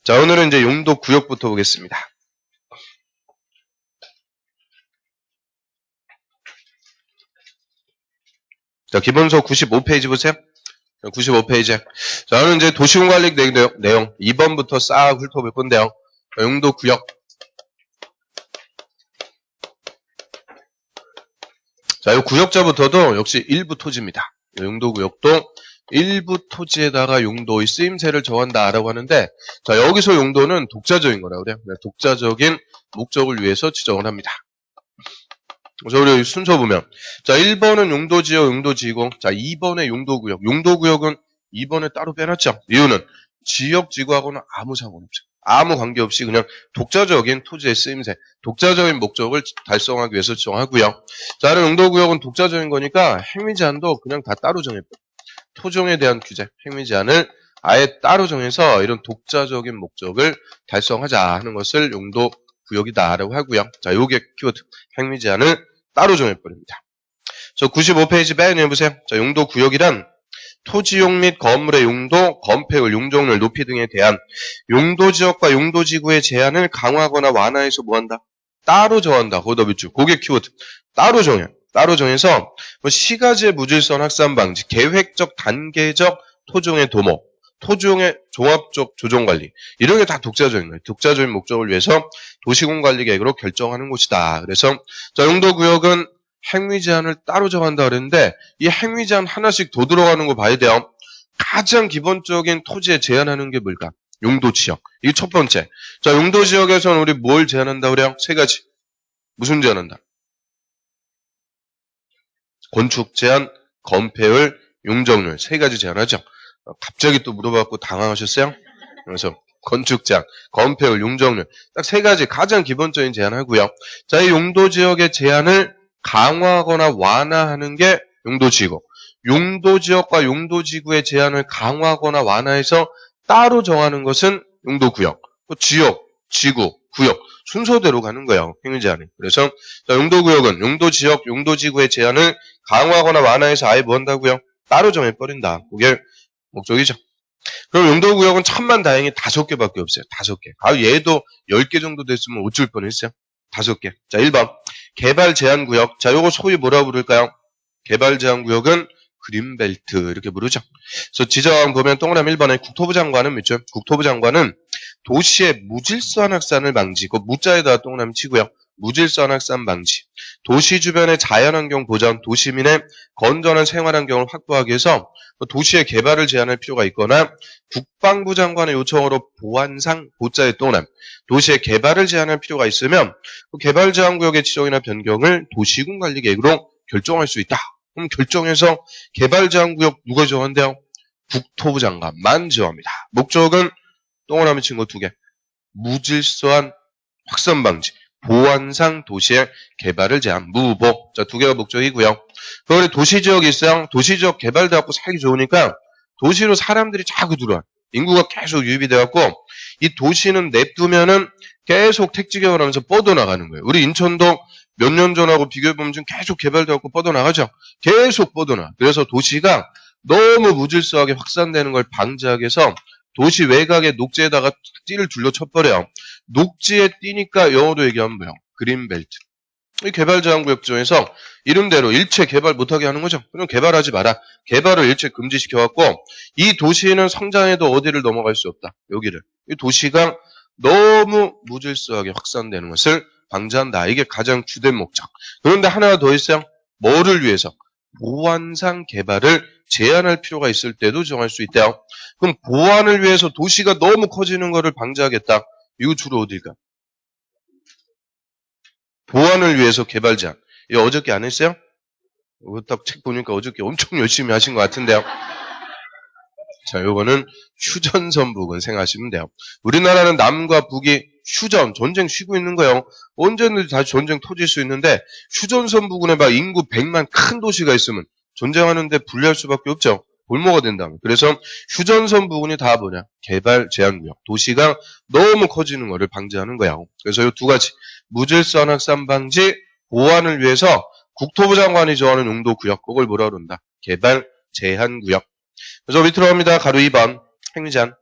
자, 오늘은 이제 용도 구역부터 보겠습니다. 자, 기본서 95페이지 보세요. 95페이지. 자, 오늘 이제 도시공관리 내용 2번부터 싹 훑어볼 건데요. 용도 구역. 자, 이 구역자부터도 역시 일부 토지입니다. 용도 구역도 일부 토지에다가 용도의 쓰임새를 정한다라고 하는데, 자, 여기서 용도는 독자적인 거라고 그래요. 독자적인 목적을 위해서 지정을 합니다. 그래서 우리 순서 보면, 자, 1번은 용도지역, 용도지공, 자, 2번의 용도구역. 용도구역은 2번에 따로 빼놨죠. 이유는 지역지구하고는 아무 상관없죠. 아무 관계없이 그냥 독자적인 토지의 쓰임새, 독자적인 목적을 달성하기 위해서 지정하고요. 자, 다른 용도구역은 독자적인 거니까 행위제한도 그냥 다 따로 정해버려요. 토종에 대한 규제, 행위제한을 아예 따로 정해서 이런 독자적인 목적을 달성하자 하는 것을 용도구역이다라고 하고요. 자, 요게 키워드, 행위제한을 따로 정해버립니다. 저 95페이지 맨 위에 보세요. 자, 용도구역이란 토지용 및 건물의 용도, 건폐율, 용적률, 높이 등에 대한 용도지역과 용도지구의 제한을 강화하거나 완화해서 뭐한다? 따로 정한다. 거기다 밑줄. 그게 키워드. 따로 정해. 따로 정해서 시가지의 무질서한 확산 방지, 계획적, 단계적 토종의 도모, 토종의 종합적 조정관리 이런 게 다 독자적인 거예요. 독자적인 목적을 위해서 도시공관리 계획으로 결정하는 곳이다. 그래서 자, 용도구역은 행위제한을 따로 정한다 그랬는데 이 행위제한 하나씩 더 들어가는 거 봐야 돼요. 가장 기본적인 토지에 제한하는 게 뭘까? 용도지역. 이게 첫 번째. 자, 용도지역에서는 우리 뭘 제한한다 그래요? 세 가지. 무슨 제한한다? 건축 제한, 건폐율, 용적률 세 가지 제한하죠. 갑자기 또 물어봐갖고 당황하셨어요? 그래서 건축 제한, 건폐율, 용적률 딱 세 가지 가장 기본적인 제한하고요. 자, 이 용도지역의 제한을 강화하거나 완화하는 게 용도지구. 용도지역과 용도지구의 제한을 강화하거나 완화해서 따로 정하는 것은 용도구역. 지역, 지구, 구역 순서대로 가는 거예요. 행위제한이. 그래서 자, 용도구역은 용도지역, 용도지구의 제한을 강화하거나 완화해서 아예 뭐 한다고요? 따로 정해버린다. 그게 목적이죠. 그럼 용도구역은 천만다행히 5개밖에 없어요. 5개. 아, 얘도 10개 정도 됐으면 어쩔 뻔했어요. 5개. 자, 1번. 개발제한구역. 자, 요거 소위 뭐라 부를까요? 개발제한구역은 그린벨트 이렇게 부르죠. 그래서 지정 보면 동그라미 1번에 국토부 장관은 뭐죠? 국토부 장관은 도시의 무질서한 확산을 방지. 그 무자에다가 동그라미 치고요. 무질서한 확산 방지. 도시 주변의 자연환경 보전, 도시민의 건전한 생활환경을 확보하기 위해서 도시의 개발을 제한할 필요가 있거나 국방부 장관의 요청으로 보안상 보자의 동그라미. 도시의 개발을 제한할 필요가 있으면 개발제한구역의 지정이나 변경을 도시군관리계획으로 결정할 수 있다. 그럼 결정해서 개발제한구역 누가 정한대요? 국토부 장관만 정합니다. 목적은 동그라미 친 거 2개. 무질서한 확산 방지, 보안상 도시의 개발을 제한, 무보. 자, 2개가 목적이고요. 그런데 도시지역이 있어요. 도시지역 개발돼갖고 살기 좋으니까 도시로 사람들이 자꾸 들어와. 인구가 계속 유입이 돼갖고 이 도시는 냅두면은 계속 택지개발 하면서 뻗어나가는 거예요. 우리 인천도 몇 년 전하고 비교해보면 지금 계속 개발돼갖고 뻗어나가죠. 계속 뻗어나가. 그래서 도시가 너무 무질서하게 확산되는 걸 방지하기 위해서 도시 외곽의 녹지에다가 띠를 둘러 쳐버려요. 녹지에 띠니까 영어로 얘기하면 뭐예요? 그린벨트. 이 개발제한구역 지정에서 이름대로 일체 개발 못하게 하는 거죠. 그럼 개발하지 마라. 개발을 일체 금지시켜갖고 이 도시는 성장해도 어디를 넘어갈 수 없다. 여기를. 이 도시가 너무 무질서하게 확산되는 것을 방지한다. 이게 가장 주된 목적. 그런데 하나 더 있어요. 뭐를 위해서? 보안상 개발을 제한할 필요가 있을 때도 정할 수 있대요. 그럼 보안을 위해서 도시가 너무 커지는 것을 방지하겠다. 이거 주로 어딜까? 보안을 위해서 개발 제한. 이거 어저께 안 했어요? 이거 딱 책 보니까 어저께 엄청 열심히 하신 것 같은데요. 자, 요거는 휴전선 부근 생각하시면 돼요. 우리나라는 남과 북이 휴전, 전쟁 쉬고 있는 거예요. 언제든지 다시 전쟁 터질 수 있는데 휴전선 부근에 막 인구 100만 큰 도시가 있으면 전쟁하는데 불리할 수밖에 없죠. 볼모가 된다면. 그래서 휴전선 부근이 다 뭐냐? 개발 제한구역. 도시가 너무 커지는 거를 방지하는 거야. 그래서 이 2가지. 무질서한 확산 방지, 보완을 위해서 국토부 장관이 정하는 용도구역. 그걸 뭐라 그런다? 개발 제한구역. 그래서 밑으로 갑니다. 가로 2번. 행위제한.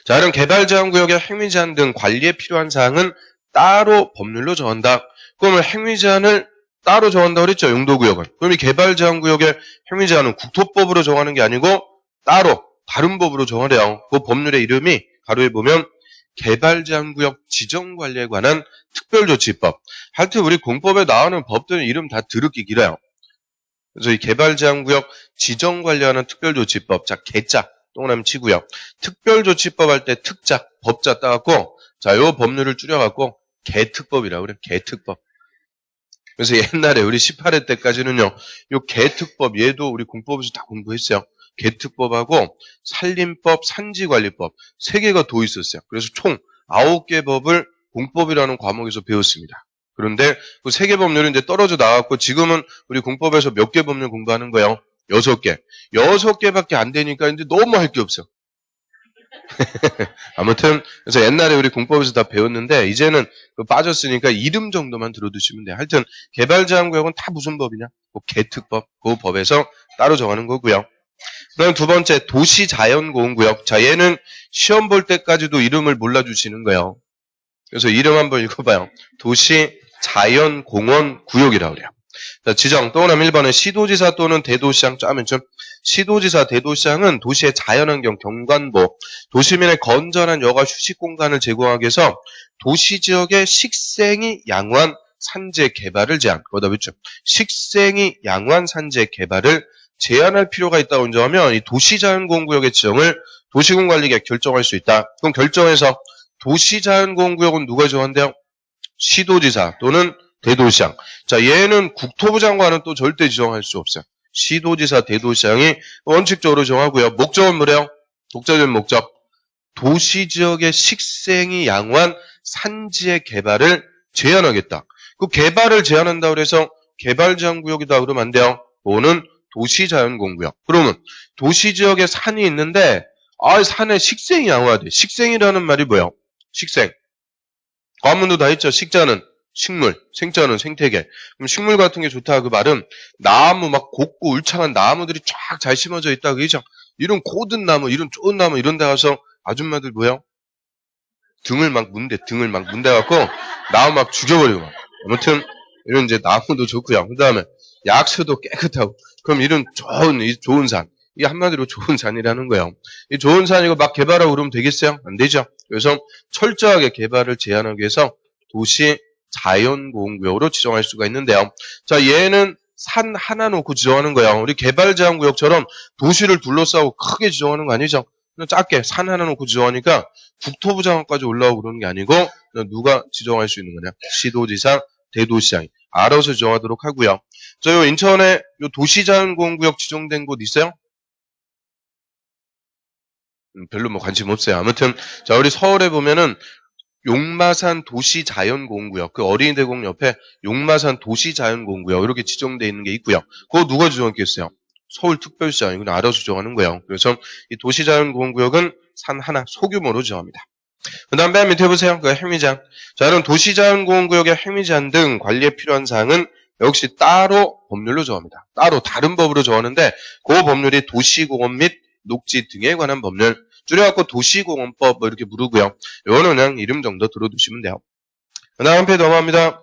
자, 이런 개발제한구역의 행위제한 등 관리에 필요한 사항은 따로 법률로 정한다. 그러면 행위제한을 따로 정한다고 그랬죠, 용도구역은. 그럼 이 개발제한구역의 행위제한은 국토법으로 정하는 게 아니고 따로 다른 법으로 정하래요. 그 법률의 이름이 가로에 보면 개발제한구역 지정관리에 관한 특별조치법. 하여튼 우리 공법에 나오는 법들은 이름 다 드럽게 길어요. 그래서 이 개발제한구역 지정관리하는 특별조치법. 자, 개자 동그라미 치고요. 특별조치법 할 때 특자, 법자 따갖고 자, 요 법률을 줄여갖고 개특법이라고 그래. 개특법. 그래서 옛날에 우리 18회 때까지는요. 요 개특법 얘도 우리 공법에서 다 공부했어요. 개특법하고 산림법, 산지관리법 3개가 더 있었어요. 그래서 총 9개 법을 공법이라는 과목에서 배웠습니다. 그런데 그 3개 법률이 이제 떨어져 나왔고 지금은 우리 공법에서 몇 개 법률 공부하는 거예요? 6개. 6개밖에 안 되니까 이제 너무 할 게 없어. 아무튼 그래서 옛날에 우리 공법에서 다 배웠는데 이제는 빠졌으니까 이름 정도만 들어두시면 돼요. 하여튼 개발제한구역은 다 무슨 법이냐? 개특법, 그 법에서 따로 정하는 거고요. 그다음 두 번째 도시자연공원구역. 자, 얘는 시험 볼 때까지도 이름을 몰라주시는 거예요. 그래서 이름 한번 읽어봐요. 도시자연공원구역이라고 그래요. 자, 지정 동그라미 1번은 시도지사 또는 대도시장 짜면쯤 시도지사, 대도시장은 도시의 자연환경, 경관보, 도시민의 건전한 여가 휴식 공간을 제공하기 위해서 도시지역의 식생이 양호한 산재 개발을 제한. 그러다 보죠. 식생이 양호한 산재 개발을 제한할 필요가 있다고 인정하면 이 도시자연공원구역의 지정을 도시군관리계획 결정할 수 있다. 그럼 결정해서 도시자연공원구역은 누가 정한대요? 시도지사 또는 대도시장. 자, 얘는 국토부 장관은 또 절대 지정할 수 없어요. 시도지사, 대도시장이 원칙적으로 정하고요. 목적은 뭐래요? 독자적인 목적. 도시지역의 식생이 양호한 산지의 개발을 제한하겠다. 그 개발을 제한한다고 해서 개발제한구역이다 그러면 안 돼요. 그거는 도시자연공원구역. 그러면 도시지역에 산이 있는데 산에 식생이 양호하대. 식생이라는 말이 뭐예요? 식생. 관문도 다 있죠. 식자는 식물, 생자는 생태계. 그럼 식물 같은 게 좋다. 그 말은 나무 막 곱고 울창한 나무들이 쫙 잘 심어져 있다. 그죠? 이런 고든 나무, 이런 좋은 나무 이런 데 가서 아줌마들 뭐예요? 등을 막 문대갖고 나무 막 죽여버리고 막. 아무튼 이런 이제 나무도 좋고요. 그 다음에 약수도 깨끗하고. 그럼 이런 좋은 산. 이게 한마디로 좋은 산이라는 거예요. 이 좋은 산이고 막 개발하고 그러면 되겠어요? 안 되죠. 그래서 철저하게 개발을 제한하기 위해서 도시 자연공원구역으로 지정할 수가 있는데요. 자, 얘는 산 하나 놓고 지정하는 거예요. 우리 개발제한구역처럼 도시를 둘러싸고 크게 지정하는 거 아니죠. 그냥 작게 산 하나 놓고 지정하니까 국토부 장관까지 올라오고 그러는 게 아니고 그냥 누가 지정할 수 있는 거냐. 시도지사, 대도시장이 알아서 지정하도록 하고요. 저 요 인천에 요 도시자연공원구역 지정된 곳 있어요? 별로 뭐 관심 없어요. 아무튼 자, 우리 서울에 보면은 용마산 도시자연공원구역, 그 어린이대공 옆에 용마산 도시자연공원구역 이렇게 지정되어 있는 게 있고요. 그거 누가 지정했겠어요? 서울특별시장. 이건 알아서 지정하는 거예요. 그래서 이 도시자연공원구역은 산 하나 소규모로 지정합니다. 그 다음 맨 밑에 보세요. 그 행위제한. 자, 이런 도시자연공원구역의 행위제한 등 관리에 필요한 사항은 역시 따로 법률로 정합니다. 따로 다른 법으로 정하는데 그 법률이 도시공원 및 녹지 등에 관한 법률. 줄여갖고 도시공원법 뭐 이렇게 부르고요. 이거는 그냥 이름 정도 들어두시면 돼요. 그 다음 페이지 넘어갑니다.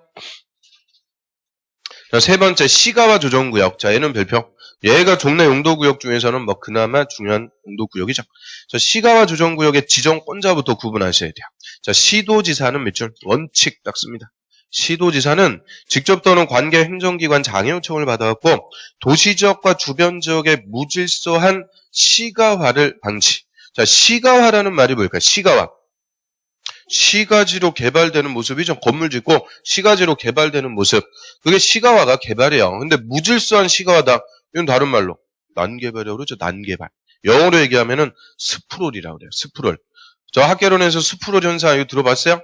자, 세 번째 시가와 조정구역. 자, 얘는 별표. 얘가 종래 용도구역 중에서는 뭐 그나마 중요한 용도구역이죠. 자, 시가와 조정구역의 지정권자부터 구분하셔야 돼요. 자, 시도지사는 몇 줄? 원칙 딱 씁니다. 시도지사는 직접 또는 관계 행정기관 장애 요청을 받아갖고 도시지역과 주변 지역의 무질서한 시가화를 방치. 자, 시가화라는 말이 뭘까요? 시가화. 시가지로 개발되는 모습이죠. 건물 짓고 시가지로 개발되는 모습. 그게 시가화가 개발이에요. 근데 무질서한 시가화다. 이건 다른 말로 난개발이라고 그러죠. 난개발. 영어로 얘기하면은 스프롤이라고 그래요. 스프롤. 저 학개론에서 스프롤 현상 이거 들어봤어요?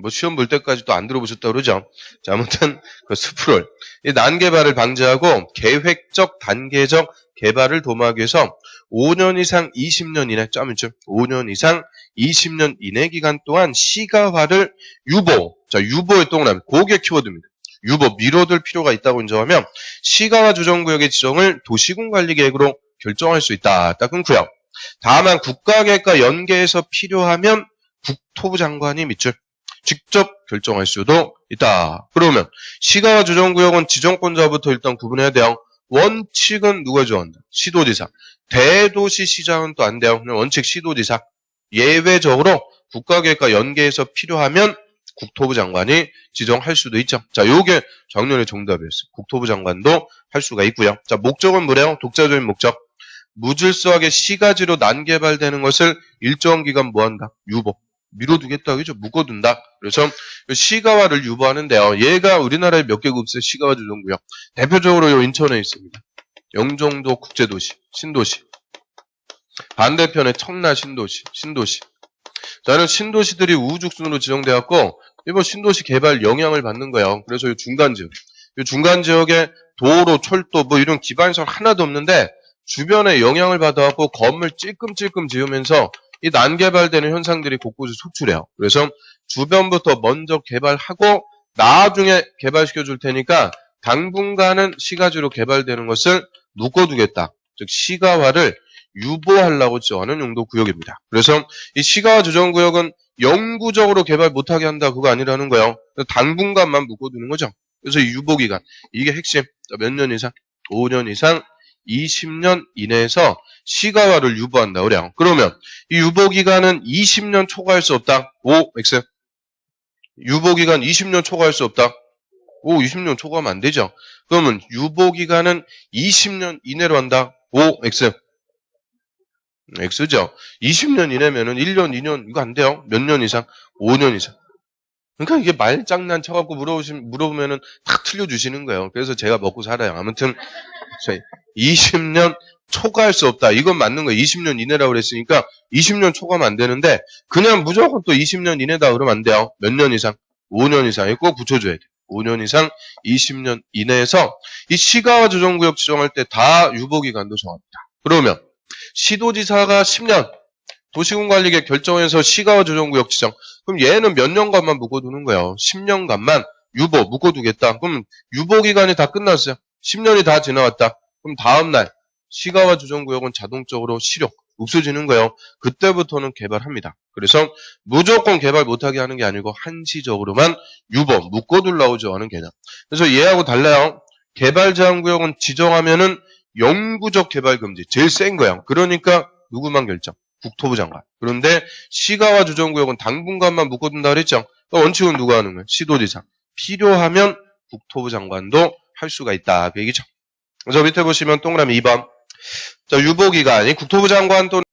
뭐 시험 볼 때까지 또 안 들어보셨다고 그러죠. 자, 아무튼 그 스프롤. 이 난개발을 방지하고 계획적 단계적 개발을 도모하기 위해서 5년 이상 20년 이내, 5년 이상 20년 이내 기간 동안 시가화를 유보, 자, 유보의 동그라미, 그게 키워드입니다. 유보, 미뤄둘 필요가 있다고 인정하면 시가화 조정구역의 지정을 도시군관리계획으로 결정할 수 있다. 딱 끊고요. 다만 국가계획과 연계해서 필요하면 국토부 장관이 밑줄 직접 결정할 수도 있다. 그러면 시가와 조정구역은 지정권자부터 일단 구분해야 돼요. 원칙은 누가 정한다? 시도지사. 대도시시장은 또 안 돼요. 그냥 원칙 시도지사. 예외적으로 국가계획과 연계해서 필요하면 국토부 장관이 지정할 수도 있죠. 자, 요게 작년의 정답이었어요. 국토부 장관도 할 수가 있고요. 자, 목적은 뭐래요? 독자적인 목적. 무질서하게 시가지로 난개발되는 것을 일정 기간 뭐한다? 유보. 미뤄두겠다. 그죠? 묶어둔다. 그래서 시가화를 유보하는데요. 얘가 우리나라에 몇 개가 없어요. 시가화 조정구역. 대표적으로 요 인천에 있습니다. 영종도 국제도시, 신도시. 반대편에 청라 신도시. 저는 신도시들이 우후죽순으로 지정되었고 이번 신도시 개발 영향을 받는 거예요. 그래서 이 중간 지역에 도로, 철도 뭐 이런 기반시설 하나도 없는데 주변에 영향을 받아갖고 건물 찔끔찔끔 지으면서 이 난개발되는 현상들이 곳곳에 속출해요. 그래서 주변부터 먼저 개발하고 나중에 개발시켜 줄 테니까 당분간은 시가지로 개발되는 것을 묶어두겠다. 즉 시가화를 유보하려고 정하는 용도 구역입니다. 그래서 이 시가화 조정구역은 영구적으로 개발 못하게 한다 그거 아니라는 거예요. 당분간만 묶어두는 거죠. 그래서 이 유보기간 이게 핵심. 몇 년 이상? 5년 이상 20년 이내에서 시가화를 유보한다 그래요. 그러면 이 유보기간은 20년 초과할 수 없다. O, X. 유보기간 20년 초과할 수 없다. O, 20년 초과하면 안 되죠. 그러면 유보기간은 20년 이내로 한다. O, X. X죠. 20년 이내면은 1년, 2년 이거 안 돼요. 몇 년 이상? 5년 이상. 그러니까 이게 말장난 쳐갖고 물어보면은 다 틀려주시는 거예요. 그래서 제가 먹고 살아요. 아무튼 20년 초과할 수 없다. 이건 맞는 거예요. 20년 이내라고 그랬으니까 20년 초과하면 안 되는데 그냥 무조건 또 20년 이내다 그러면 안 돼요. 몇 년 이상? 5년 이상에 꼭 붙여줘야 돼요. 5년 이상 20년 이내에서 이 시가화 조정구역 지정할 때 다 유보기간도 정합니다. 그러면 시도지사가 10년 도시군관리계획 결정해서 시가화 조정구역 지정. 그럼 얘는 몇 년간만 묶어두는 거예요. 10년간만 유보 묶어두겠다. 그럼 유보기간이 다 끝났어요. 10년이 다 지나왔다. 그럼 다음날 시가화 조정구역은 자동적으로 실효, 없어지는 거예요. 그때부터는 개발합니다. 그래서 무조건 개발 못하게 하는 게 아니고 한시적으로만 유보, 묶어둘라고 하는 개념. 그래서 얘하고 달라요. 개발 제한구역은 지정하면은 영구적 개발 금지, 제일 센 거예요. 그러니까 누구만 결정? 국토부 장관. 그런데 시가화 조정구역은 당분간만 묶어둔다 그랬죠. 원칙은 누가 하는 거예요? 시도지사. 필요하면 국토부 장관도 할 수가 있다. 그 얘기죠. 그래서 밑에 보시면 동그라미 2번. 자, 유보기간이 국토부 장관 또는